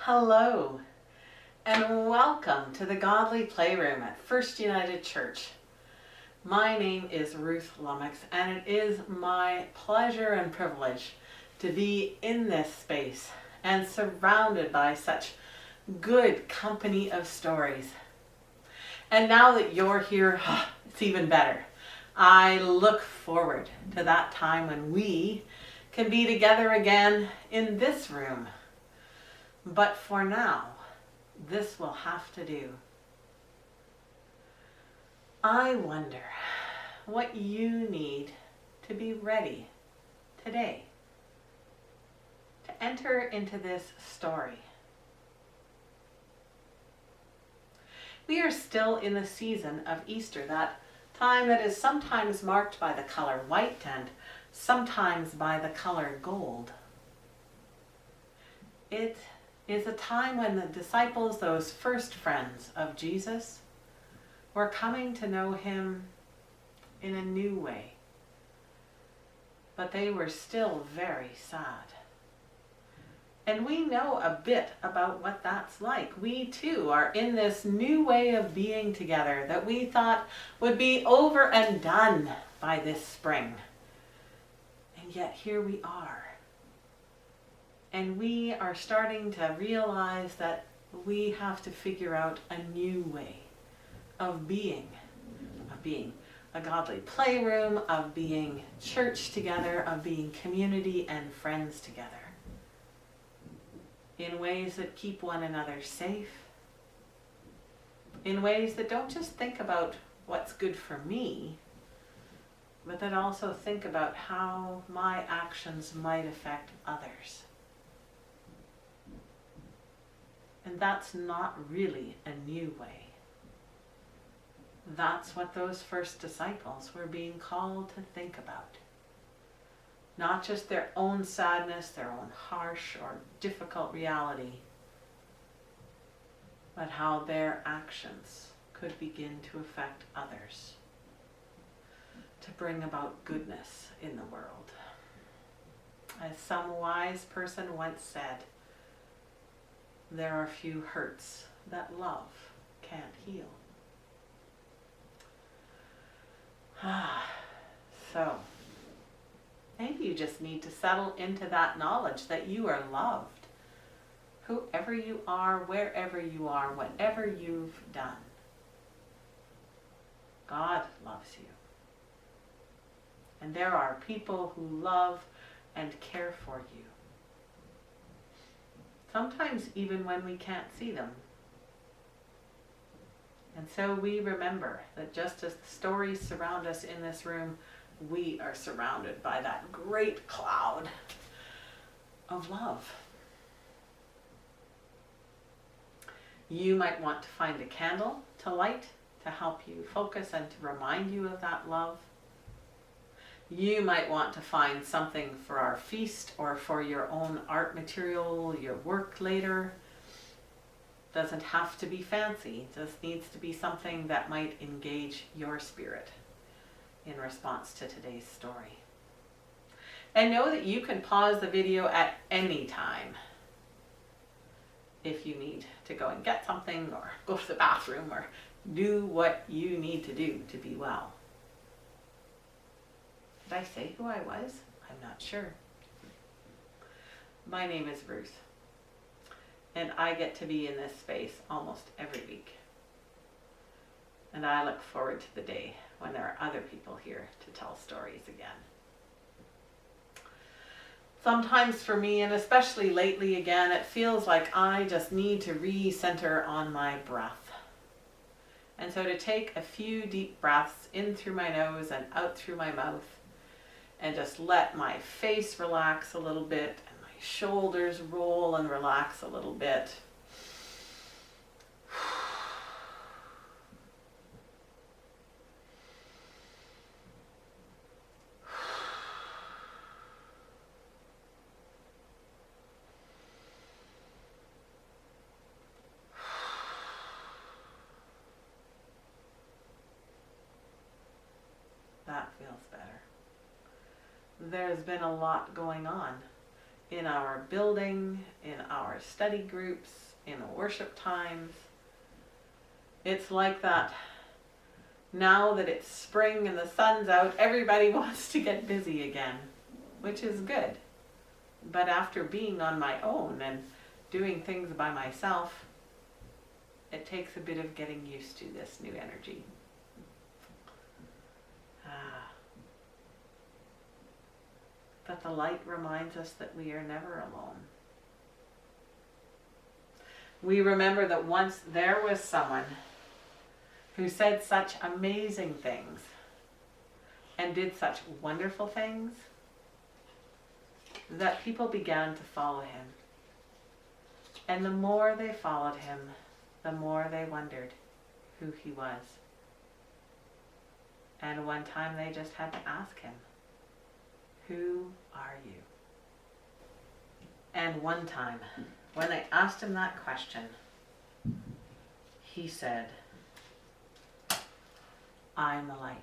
Hello, and welcome to the Godly Playroom at First United Church. My name is Ruth Lummox, and it is my pleasure and privilege to be in this space and surrounded by such good company of stories. And now that you're here, it's even better. I look forward to that time when we can be together again in this room. But for now, this will have to do. I wonder what you need to be ready today to enter into this story. We are still in the season of Easter, that time that is sometimes marked by the color white and sometimes by the color gold. It is a time when the disciples, those first friends of Jesus, were coming to know him in a new way. But they were still very sad. And we know a bit about what that's like. We too are in this new way of being together that we thought would be over and done by this spring. And yet here we are. And we are starting to realize that we have to figure out a new way of being a godly playroom, of being church together, of being community and friends together, in ways that keep one another safe, in ways that don't just think about what's good for me, but that also think about how my actions might affect others. And that's not really a new way. That's what those first disciples were being called to think about. Not just their own sadness, their own harsh or difficult reality, but how their actions could begin to affect others, to bring about goodness in the world. As some wise person once said, there are few hurts that love can't heal. So, maybe you just need to settle into that knowledge that you are loved. Whoever you are, wherever you are, whatever you've done. God loves you. And there are people who love and care for you. Sometimes even when we can't see them. And so we remember that just as the stories surround us in this room, we are surrounded by that great cloud of love. You might want to find a candle to light to help you focus and to remind you of that love. You might want to find something for our feast or for your own art material, your work later. Doesn't have to be fancy, just needs to be something that might engage your spirit in response to today's story. And know that you can pause the video at any time if you need to go and get something or go to the bathroom or do what you need to do to be well. Did I say who I was? I'm not sure. My name is Ruth, and I get to be in this space almost every week. And I look forward to the day when there are other people here to tell stories again. Sometimes for me, and especially lately again, it feels like I just need to recenter on my breath. And so to take a few deep breaths in through my nose and out through my mouth, and just let my face relax a little bit and my shoulders roll and relax a little bit. That feels better. There's been a lot going on in our building, in our our study groups, in the worship times. It's like that. Now that it's spring and the sun's out, everybody wants to get busy again, which is good. But after being on my own and doing things by myself, it takes a bit of getting used to this new energy. But the light reminds us that we are never alone. We remember that once there was someone who said such amazing things and did such wonderful things that people began to follow him. And the more they followed him, the more they wondered who he was. And one time they just had to ask him, "Who are you?" And one time, when they asked him that question, he said, "I'm the light."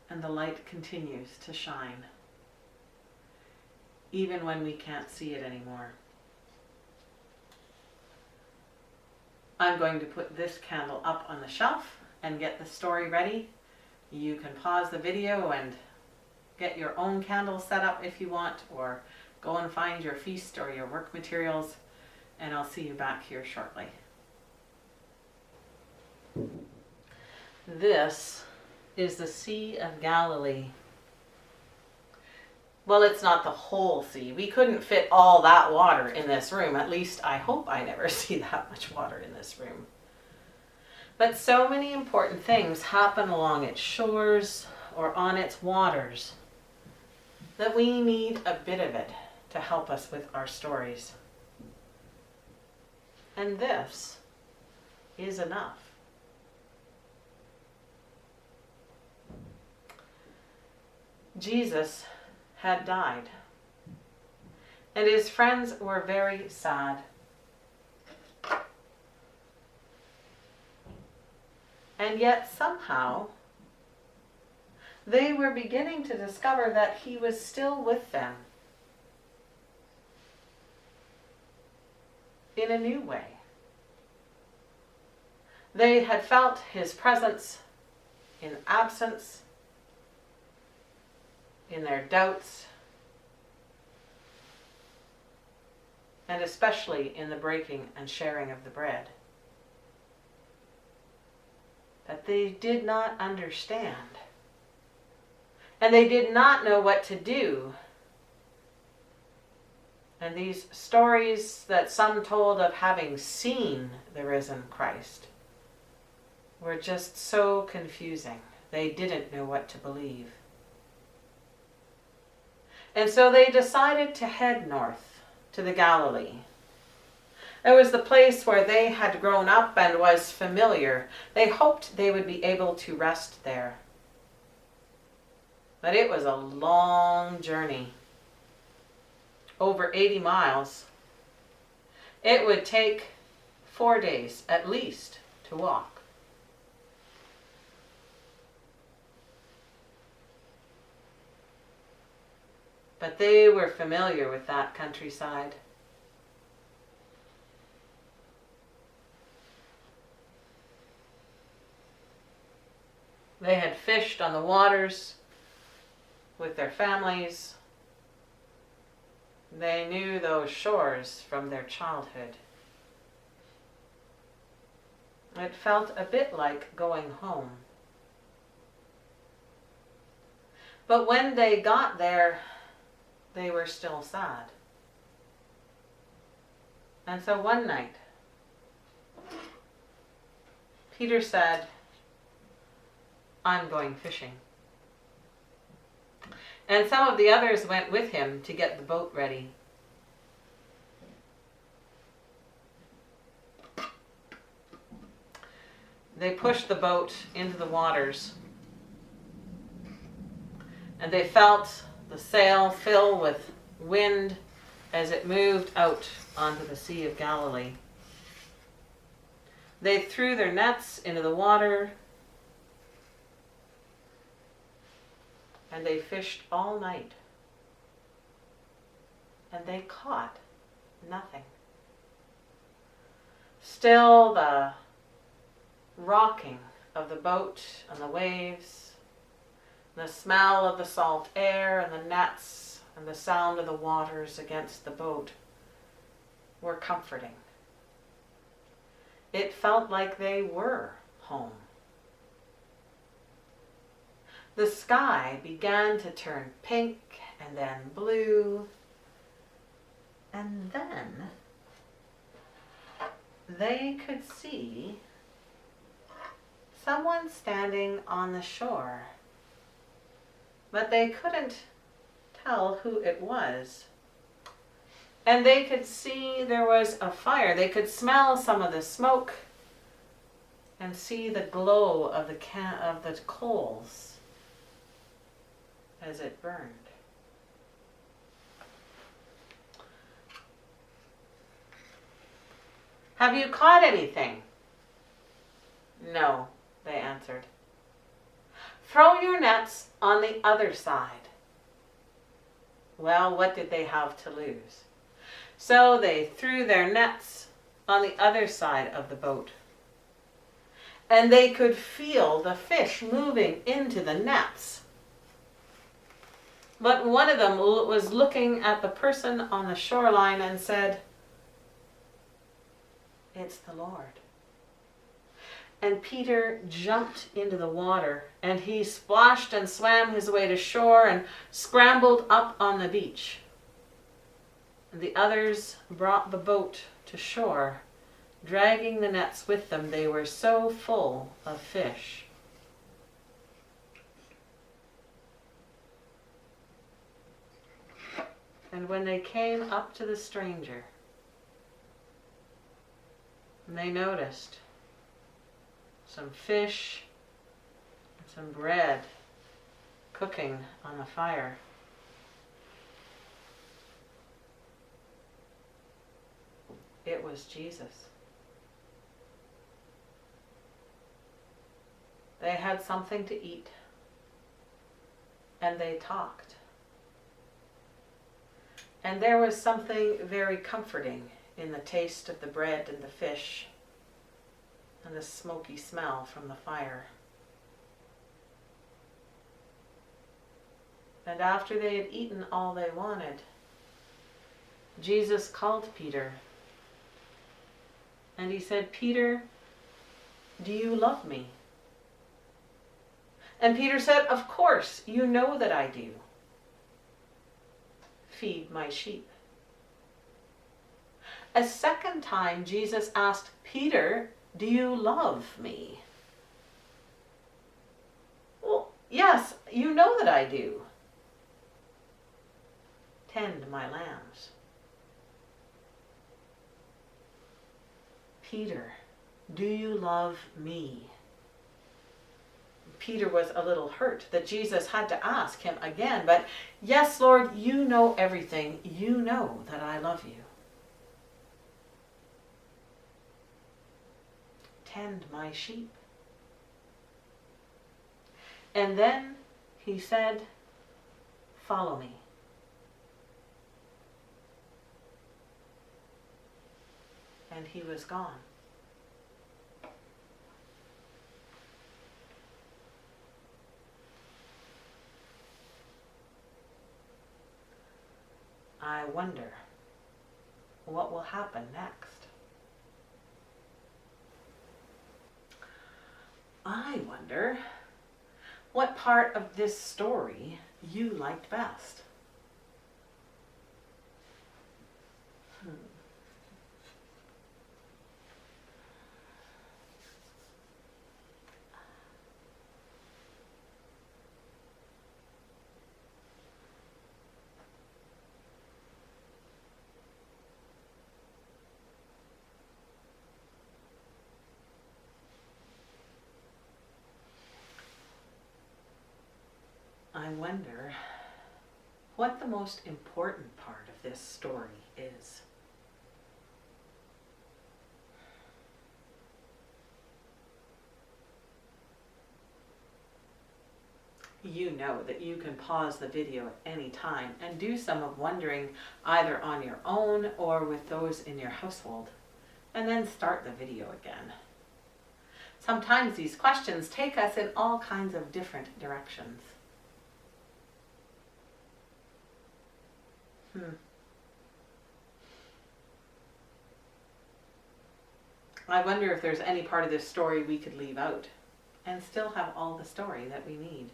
And the light continues to shine, even when we can't see it anymore. I'm going to put this candle up on the shelf and get the story ready. You can pause the video and get your own candle set up if you want, or go and find your feast or your work materials, and I'll see you back here shortly. This is the Sea of Galilee. Well, it's not the whole sea. We couldn't fit all that water in this room. At least I hope I never see that much water in this room. But so many important things happen along its shores or on its waters that we need a bit of it to help us with our stories. And this is enough. Jesus had died, and his friends were very sad. And yet somehow they were beginning to discover that he was still with them in a new way. They had felt his presence in absence, in their doubts, and especially in the breaking and sharing of the bread. That they did not understand, and they did not know what to do. And these stories that some told of having seen the risen Christ were just so confusing. They didn't know what to believe. And so they decided to head north to the Galilee. It was the place where they had grown up and was familiar. They hoped they would be able to rest there. But it was a long journey, over 80 miles. It would take 4 days at least to walk. But they were familiar with that countryside. They had fished on the waters with their families. They knew those shores from their childhood. It felt a bit like going home. But when they got there, they were still sad. And so one night, Peter said, "I'm going fishing." And some of the others went with him to get the boat ready. They pushed the boat into the waters, and they felt the sail fill with wind as it moved out onto the Sea of Galilee. They threw their nets into the water, and they fished all night, and they caught nothing. Still the rocking of the boat and the waves, the smell of the salt air and the nets and the sound of the waters against the boat were comforting. It felt like they were home. The sky began to turn pink and then blue, and then they could see someone standing on the shore, but they couldn't tell who it was. And they could see there was a fire. They could smell some of the smoke and see the glow of the coals as it burned. "Have you caught anything?" "No," they answered. "Throw your nets on the other side." Well, what did they have to lose? So they threw their nets on the other side of the boat. And they could feel the fish moving into the nets. But one of them was looking at the person on the shoreline and said, "It's the Lord." And Peter jumped into the water, and he splashed and swam his way to shore and scrambled up on the beach. And the others brought the boat to shore, dragging the nets with them. They were so full of fish. And when they came up to the stranger, they noticed some fish and some bread cooking on the fire. It was Jesus. They had something to eat, and they talked. And there was something very comforting in the taste of the bread and the fish and the smoky smell from the fire. And after they had eaten all they wanted, Jesus called Peter. And he said, "Peter, do you love me?" And Peter said, "Of course, you know that I do. Feed my sheep." A second time, Jesus asked, "Peter, do you love me?" "Well, yes, you know that I do. Tend my lambs." "Peter, do you love me?" Peter was a little hurt that Jesus had to ask him again, but "Yes, Lord, you know everything. You know that I love you." "Tend my sheep." And then he said, "Follow me." And he was gone. I wonder what will happen next. I wonder what part of this story you liked best. I wonder what the most important part of this story is. you know that you can pause the video at any time and do some of wondering either on your own or with those in your household, and then start the video again. Sometimes these questions take us in all kinds of different directions. I wonder if there's any part of this story we could leave out and still have all the story that we need.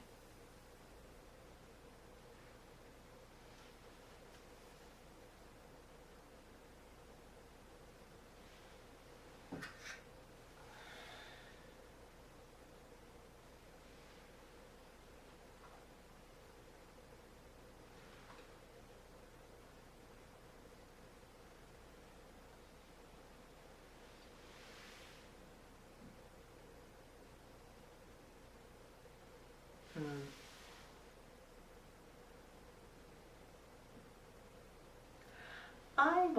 I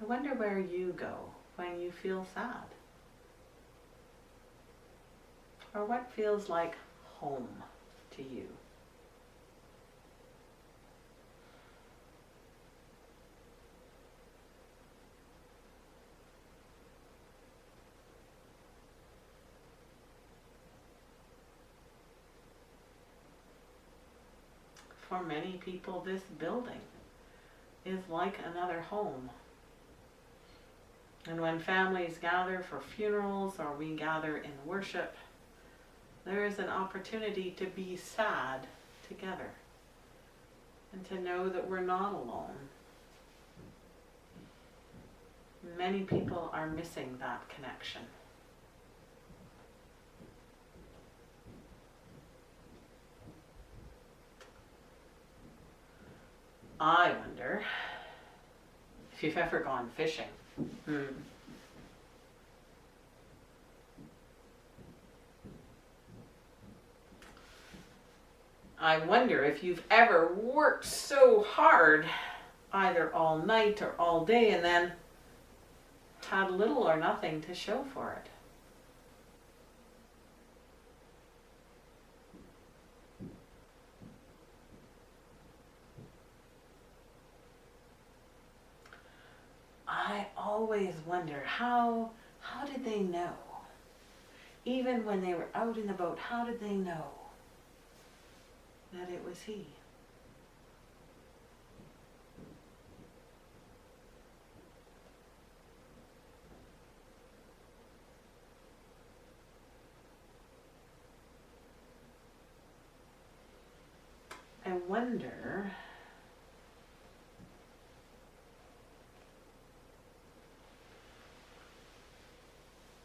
wonder where you go when you feel sad. Or what feels like home to you. For many people, this building is like another home. And when families gather for funerals or we gather in worship, there is an opportunity to be sad together and to know that we're not alone. Many people are missing that connection. I wonder if you've ever gone fishing. I wonder if you've ever worked so hard, either all night or all day, and then had little or nothing to show for it. I always wonder, how did they know? Even when they were out in the boat, how did they know that it was he?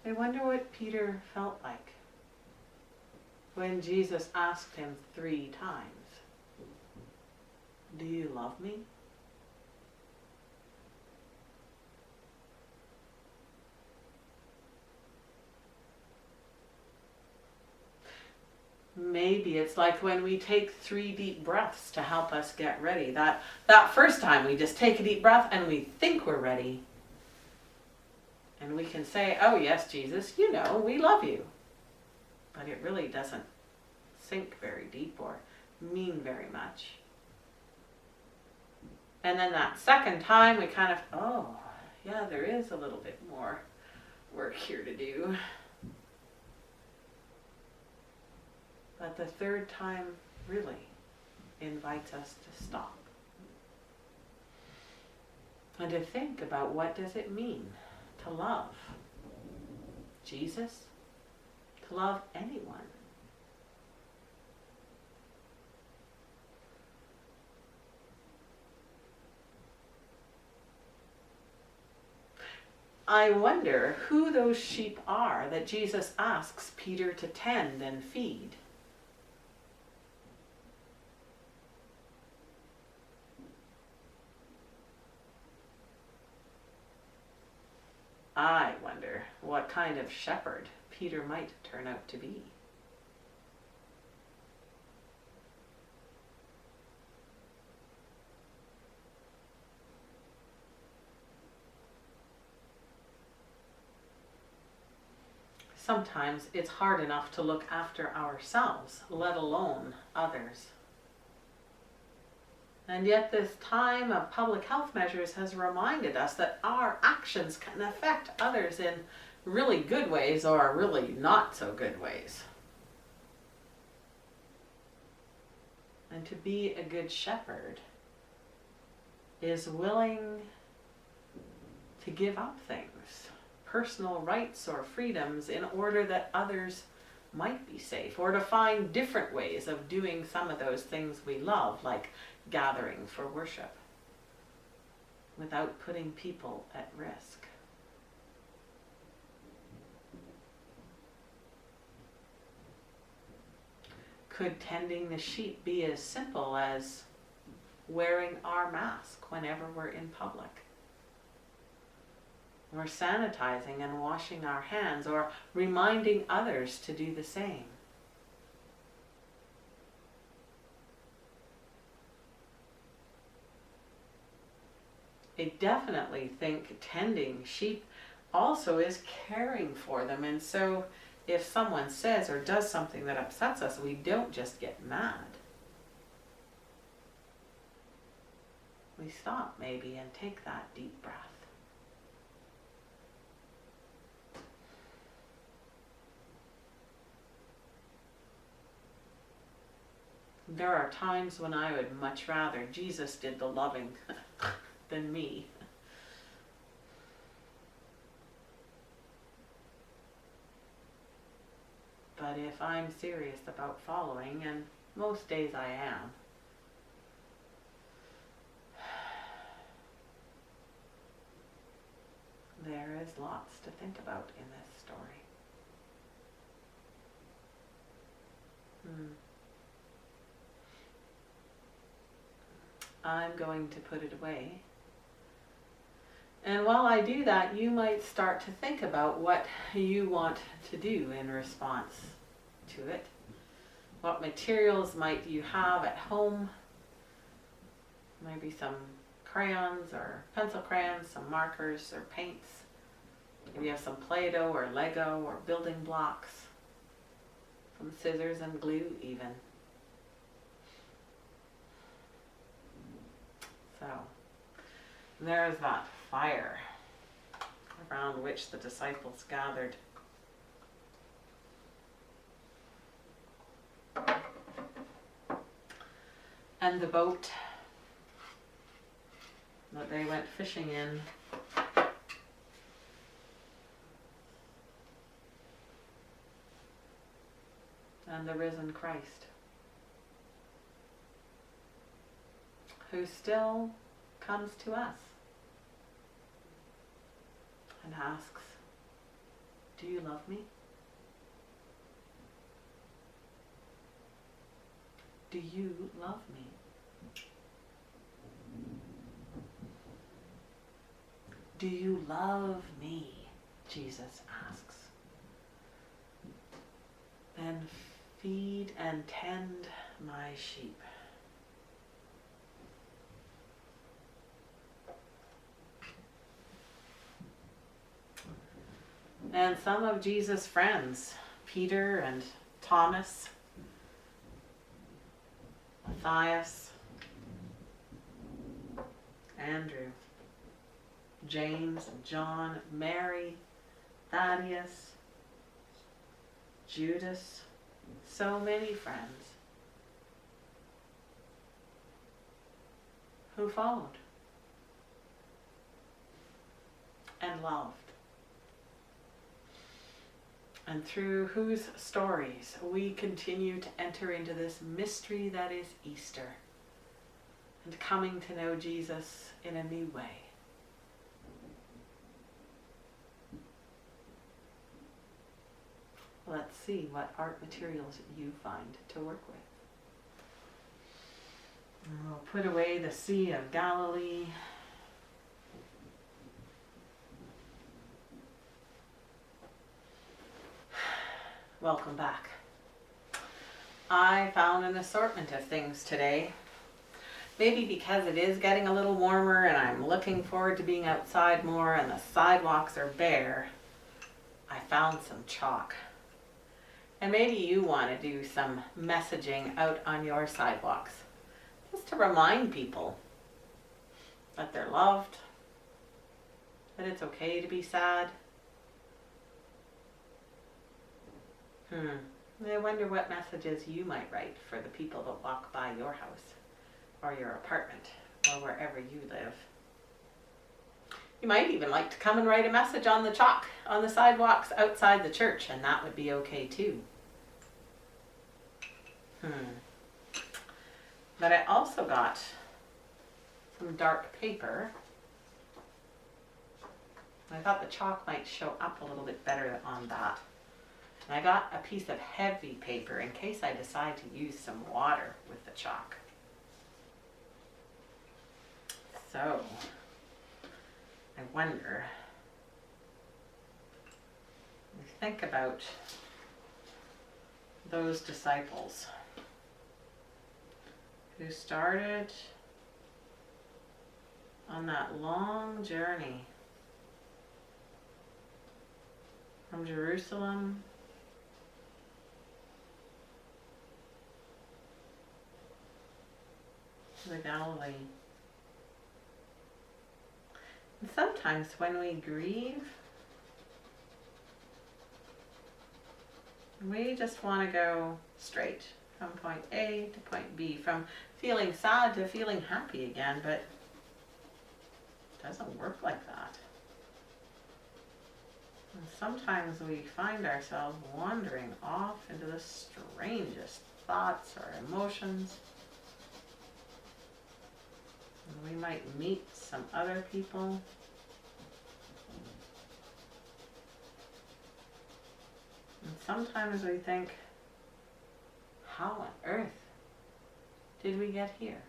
I wonder what Peter felt like when Jesus asked him 3 times, "Do you love me?" Maybe it's like when we take 3 deep breaths to help us get ready. That first time we just take a deep breath and we think we're ready. And we can say, "Oh yes, Jesus, you know, we love you." But it really doesn't sink very deep or mean very much. And then that second time we kind of, oh, yeah, there is a little bit more work here to do. But the third time really invites us to stop and to think about, what does it mean to love Jesus, to love anyone? I wonder who those sheep are that Jesus asks Peter to tend and feed. I wonder what kind of shepherd Peter might turn out to be. sometimes it's hard enough to look after ourselves, let alone others. And yet this time of public health measures has reminded us that our actions can affect others in really good ways or really not so good ways. And to be a good shepherd is willing to give up things, personal rights or freedoms, in order that others might be safe, or to find different ways of doing some of those things we love, like gathering for worship, without putting people at risk. Could tending the sheep be as simple as wearing our mask whenever we're in public? Or sanitizing and washing our hands, or reminding others to do the same? I definitely think tending sheep also is caring for them, and so if someone says or does something that upsets us, we don't just get mad. We stop maybe and take that deep breath. There are times when I would much rather Jesus did the loving than me. But if I'm serious about following, and most days I am, there is lots to think about in this story. I'm going to put it away. And while I do that, you might start to think about what you want to do in response to it. What materials might you have at home? Maybe some crayons or pencil crayons, some markers or paints. Maybe you have some Play-Doh or Lego or building blocks, some scissors and glue even. So, there's that fire around which the disciples gathered. And the boat that they went fishing in. And the risen Christ, who still comes to us and asks, "Do you love me? Do you love me?" Do you love me? Jesus asks. Then feed and tend my sheep. And some of Jesus' friends, Peter and Thomas, Matthias, Andrew, James and John, Mary, Thaddeus, Judas, so many friends who followed and loved, and through whose stories we continue to enter into this mystery that is Easter, and coming to know Jesus in a new way. Let's see what art materials you find to work with. And we'll put away the Sea of Galilee. Welcome back. I found an assortment of things today. Maybe because it is getting a little warmer and I'm looking forward to being outside more and the sidewalks are bare, I found some chalk. And maybe you want to do some messaging out on your sidewalks, just to remind people that they're loved, that it's okay to be sad. I wonder what messages you might write for the people that walk by your house or your apartment or wherever you live. You might even like to come and write a message on the chalk on the sidewalks outside the church, and that would be okay too. But I also got some dark paper. I thought the chalk might show up a little bit better on that. And I got a piece of heavy paper in case I decide to use some water with the chalk. So, I wonder, think about those disciples who started on that long journey from Jerusalem to the Galilee. And sometimes when we grieve, we just want to go straight from point A to point B, from feeling sad to feeling happy again, but it doesn't work like that. And sometimes we find ourselves wandering off into the strangest thoughts or emotions. And we might meet some other people. And sometimes we think, how on earth did we get here?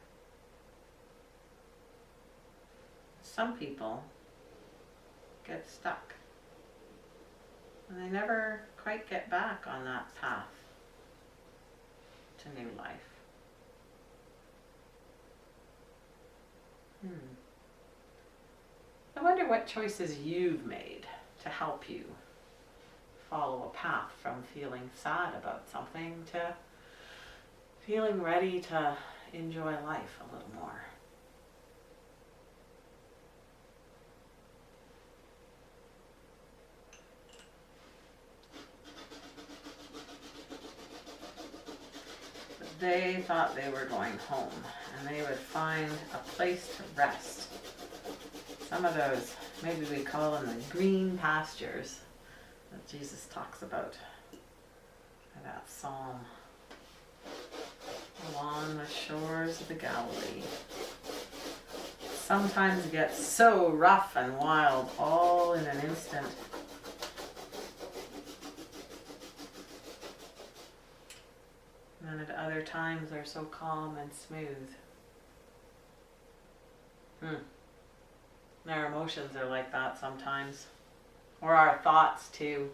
Some people get stuck and they never quite get back on that path to new life. I wonder what choices you've made to help you follow a path from feeling sad about something to feeling ready to enjoy life a little more. They thought they were going home and they would find a place to rest. Some of those, maybe we call them the green pastures that Jesus talks about in that psalm. Along the shores of the Galilee. Sometimes it gets so rough and wild all in an instant. And at other times they're so calm and smooth. Our emotions are like that sometimes. Or our thoughts too.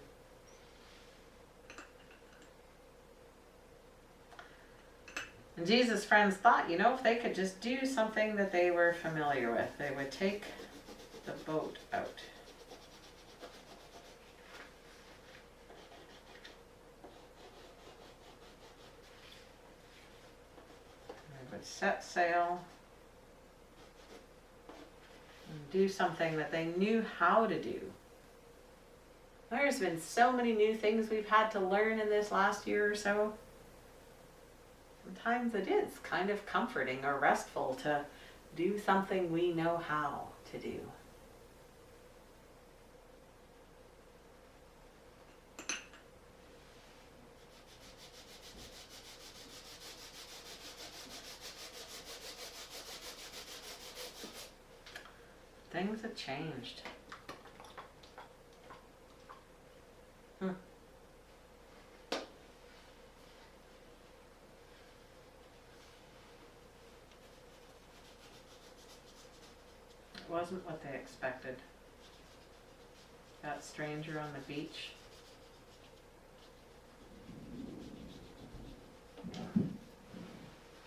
And Jesus' friends thought, if they could just do something that they were familiar with, they would take the boat out. They would set sail and do something that they knew how to do. There's been so many new things we've had to learn in this last year or so. Sometimes it is kind of comforting or restful to do something we know how to do. Things have changed. It wasn't what they expected. That stranger on the beach.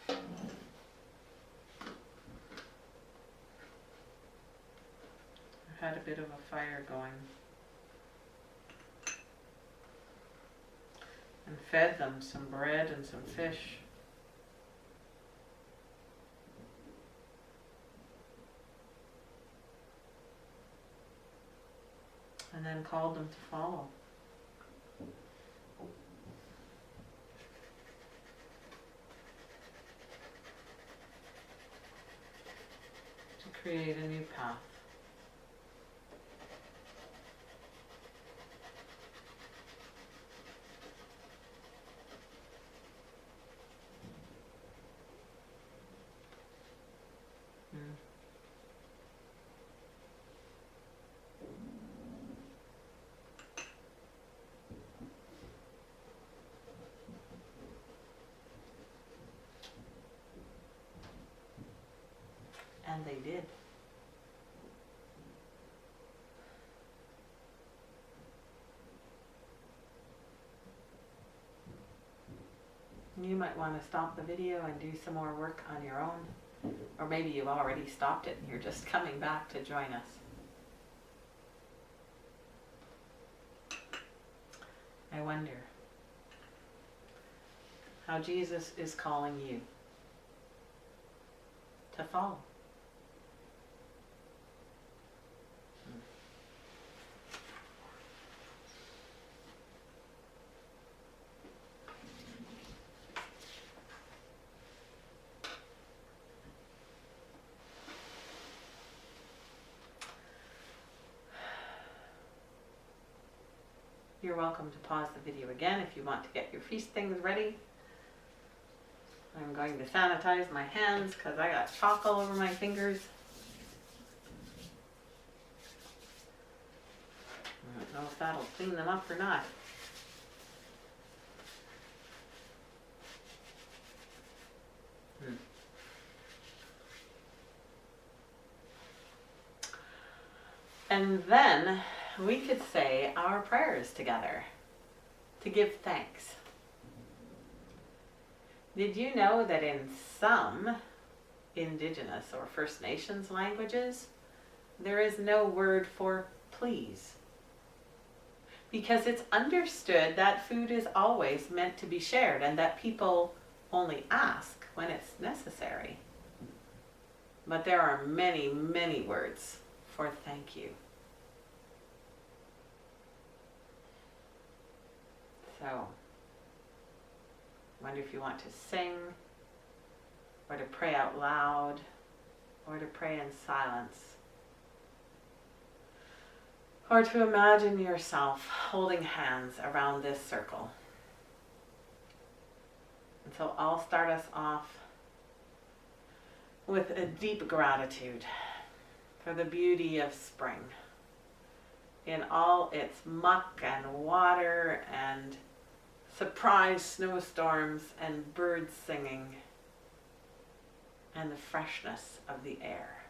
I had a bit of a fire going. and fed them some bread and some fish. And then called them to follow. To create a new path. And they did. You might want to stop the video and do some more work on your own. Or maybe you've already stopped it and you're just coming back to join us. I wonder how Jesus is calling you to follow. You're welcome to pause the video again if you want to get your feast things ready. I'm going to sanitize my hands because I got chalk all over my fingers. I don't know if that'll clean them up or not. And then we could say our prayers together to give thanks. Did you know that in some Indigenous or First Nations languages, there is no word for please? Because it's understood that food is always meant to be shared and that people only ask when it's necessary. But there are many, many words for thank you. So, wonder if you want to sing, or to pray out loud, or to pray in silence, or to imagine yourself holding hands around this circle. And so I'll start us off with a deep gratitude for the beauty of spring in all its muck and water and surprise snowstorms and birds singing and the freshness of the air.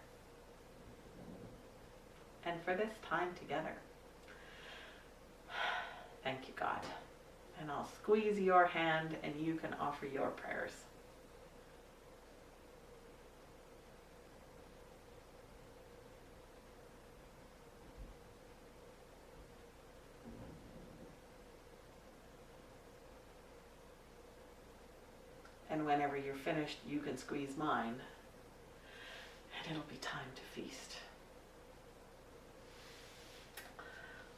And for this time together. Thank you, God. And I'll squeeze your hand and you can offer your prayers. And whenever you're finished, you can squeeze mine, and it'll be time to feast.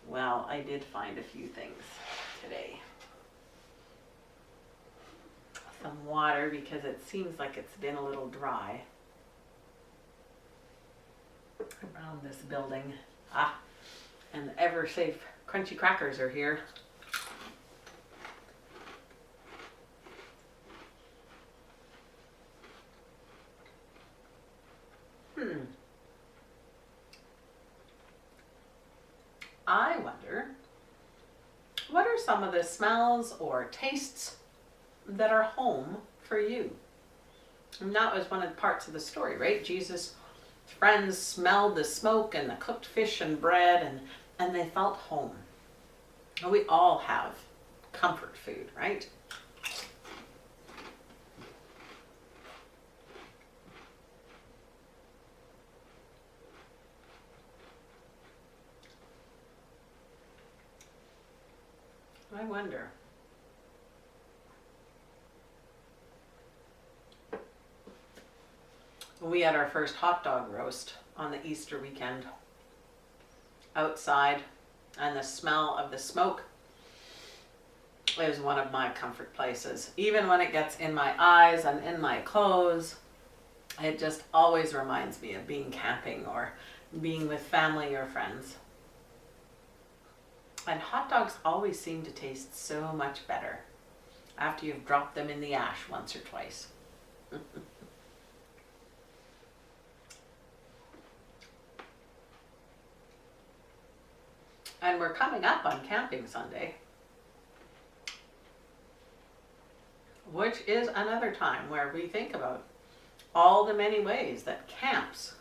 Well, I did find a few things today. Some water, because it seems like it's been a little dry around this building. And the ever safe crunchy crackers are here. I wonder, what are some of the smells or tastes that are home for you? And that was one of the parts of the story, right? Jesus' friends smelled the smoke and the cooked fish and bread, and they felt home. And we all have comfort food, right? I wonder, We had our first hot dog roast on the Easter weekend outside, and the smell of the smoke is one of my comfort places. Even when it gets in my eyes and in my clothes, it just always reminds me of being camping or being with family or friends. And hot dogs always seem to taste so much better after you've dropped them in the ash once or twice. And we're coming up on Camping Sunday, which is another time where we think about all the many ways that camps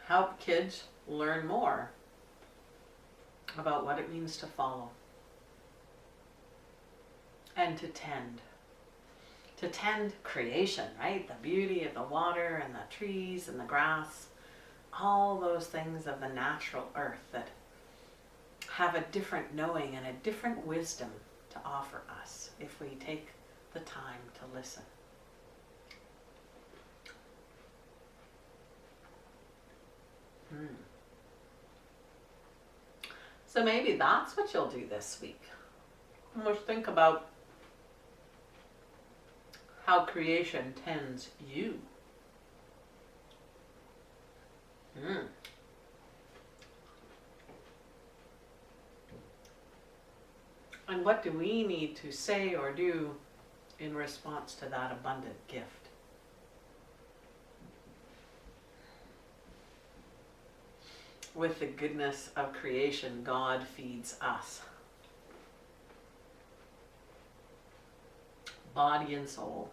help kids learn more about what it means to follow and to tend. To tend creation, right? The beauty of the water and the trees and the grass, all those things of the natural earth that have a different knowing and a different wisdom to offer us if we take the time to listen. So maybe that's what you'll do this week. Just think about how creation tends you. And what do we need to say or do in response to that abundant gift? With the goodness of creation, God feeds us, body and soul.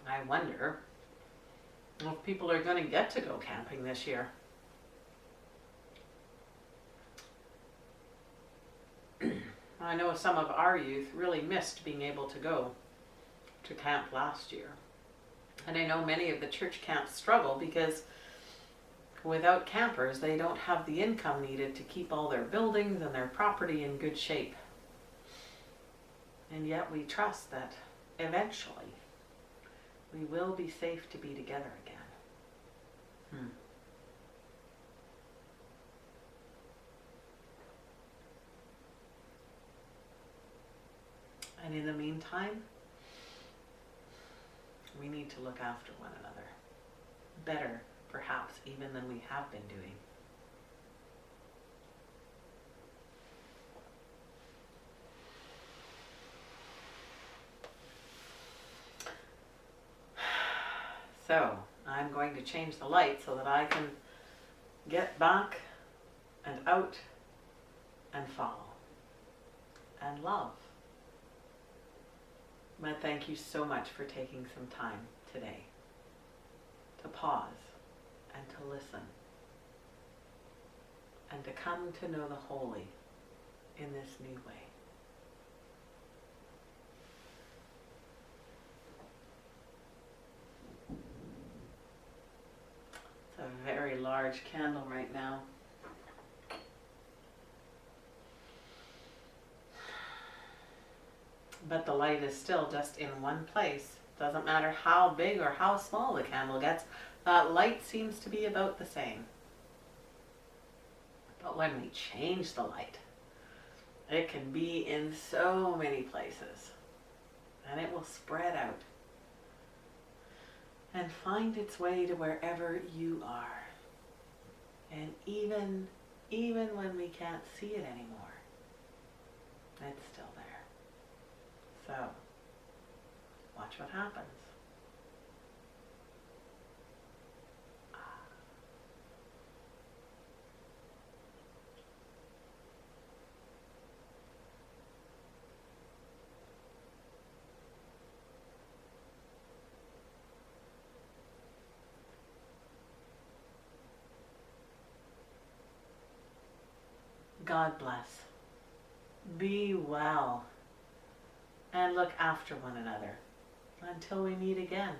I wonder if people are going to get to go camping this year. I know some of our youth really missed being able to go to camp last year. And I know many of the church camps struggle because without campers, they don't have the income needed to keep all their buildings and their property in good shape. And yet we trust that eventually we will be safe to be together again. And in the meantime, we need to look after one another. Better, perhaps, even than we have been doing. So, I'm going to change the light so that I can get back and out and follow and love. But thank you so much for taking some time today to pause and to listen and to come to know the holy in this new way. It's a very large candle right now. But the light is still just in one place. Doesn't matter how big or how small the candle gets, that light seems to be about the same. But when we change the light, it can be in so many places, and it will spread out and find its way to wherever you are. And even when we can't see it anymore, it's still there. So, watch what happens. God bless. Be well. and look after one another until we meet again.